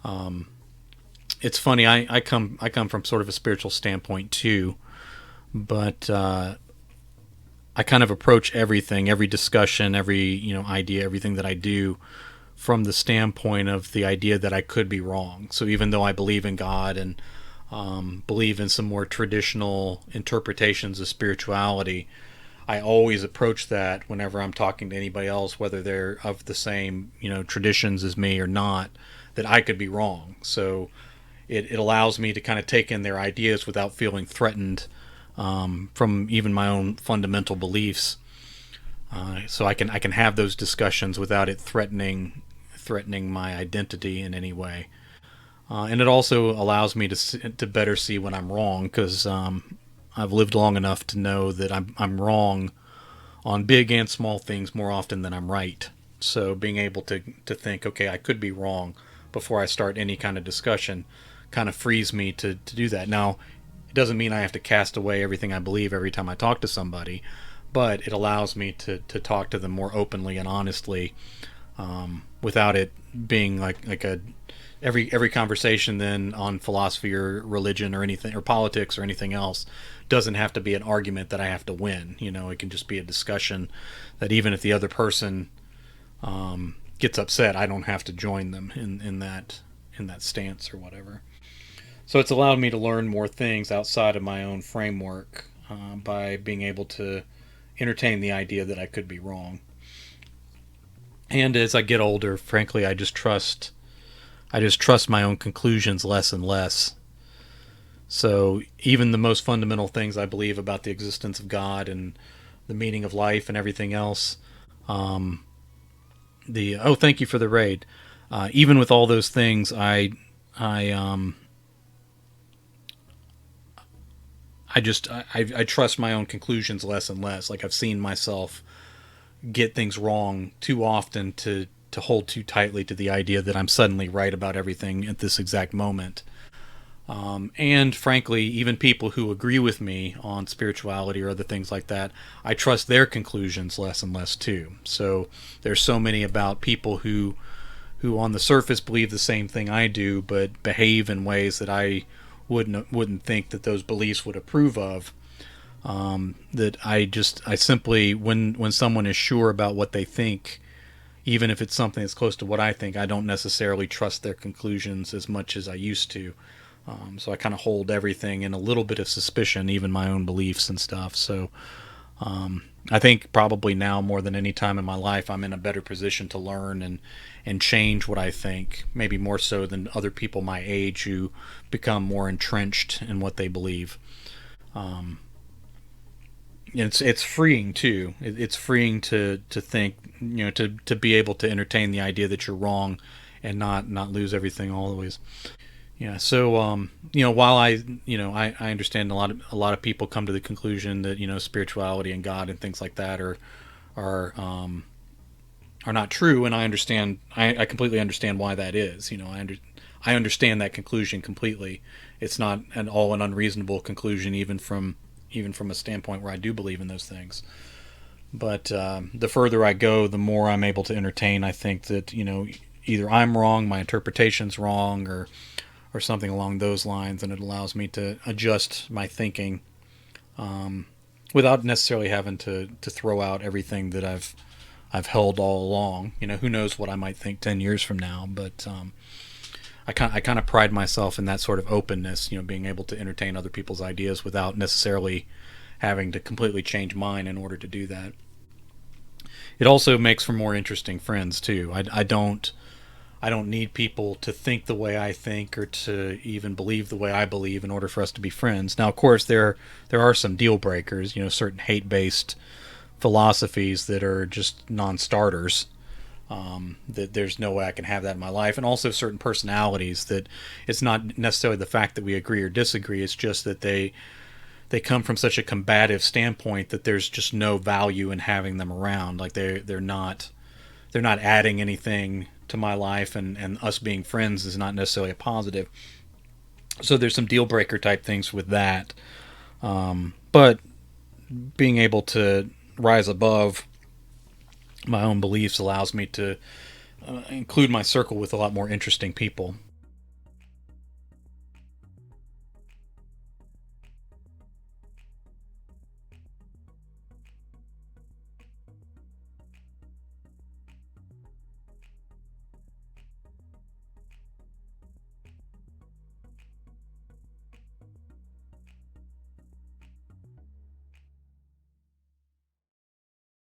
It's funny. I come from sort of a spiritual standpoint too, but I kind of approach everything, every discussion, every idea, everything that I do from the standpoint of the idea that I could be wrong. So even though I believe in God and believe in some more traditional interpretations of spirituality, I always approach that whenever I'm talking to anybody else, whether they're of the same traditions as me or not, that I could be wrong. So it allows me to kind of take in their ideas without feeling threatened from even my own fundamental beliefs. So I can have those discussions without it threatening my identity in any way. And it also allows me to better see when I'm wrong, because I've lived long enough to know that I'm wrong on big and small things more often than I'm right. So being able to think, okay, I could be wrong before I start any kind of discussion kind of frees me to do that. Now, it doesn't mean I have to cast away everything I believe every time I talk to somebody, but it allows me to talk to them more openly and honestly, without it being like a every conversation then on philosophy or religion or anything or politics or anything else doesn't have to be an argument that I have to win. It can just be a discussion that even if the other person gets upset, I don't have to join them in that stance or whatever. So it's allowed me to learn more things outside of my own framework by being able to entertain the idea that I could be wrong. And as I get older, frankly, I just trust my own conclusions less and less. So even the most fundamental things I believe about the existence of God and the meaning of life and everything else, um, the oh, thank you for the raid. Even with all those things, I I trust my own conclusions less and less. Like, I've seen myself get things wrong too often to hold too tightly to the idea that I'm suddenly right about everything at this exact moment. And frankly, even people who agree with me on spirituality or other things like that, I trust their conclusions less and less too. So there's so many about people who on the surface believe the same thing I do, but behave in ways that I wouldn't think that those beliefs would approve of. That I simply, when someone is sure about what they think, even if it's something that's close to what I think, I don't necessarily trust their conclusions as much as I used to. So I kind of hold everything in a little bit of suspicion, even my own beliefs and stuff. So I think probably now more than any time in my life, I'm in a better position to learn and change what I think, maybe more so than other people my age who become more entrenched in what they believe. Um, it's freeing too. It's freeing to think, to be able to entertain the idea that you're wrong and not lose everything always. Yeah. So while I understand a lot of people come to the conclusion that spirituality and God and things like that are are not true, and I completely understand why that is. I understand that conclusion completely. It's not an unreasonable conclusion, even from a standpoint where I do believe in those things. But the further I go, the more I'm able to entertain. I think that either I'm wrong, my interpretation's wrong, or something along those lines, and it allows me to adjust my thinking without necessarily having to throw out everything that I've held all along. Who knows what I might think 10 years from now, but I kind of pride myself in that sort of openness, being able to entertain other people's ideas without necessarily having to completely change mine in order to do that. It also makes for more interesting friends too. I don't need people to think the way I think or to even believe the way I believe in order for us to be friends. Now, of course, there are some deal breakers, certain hate based philosophies that are just non starters. That there's no way I can have that in my life, and also certain personalities that it's not necessarily the fact that we agree or disagree. It's just that they come from such a combative standpoint that there's just no value in having them around. Like they're not adding anything to my life, and us being friends is not necessarily a positive. So there's some deal breaker type things with that. But being able to rise above my own beliefs allows me to include my circle with a lot more interesting people.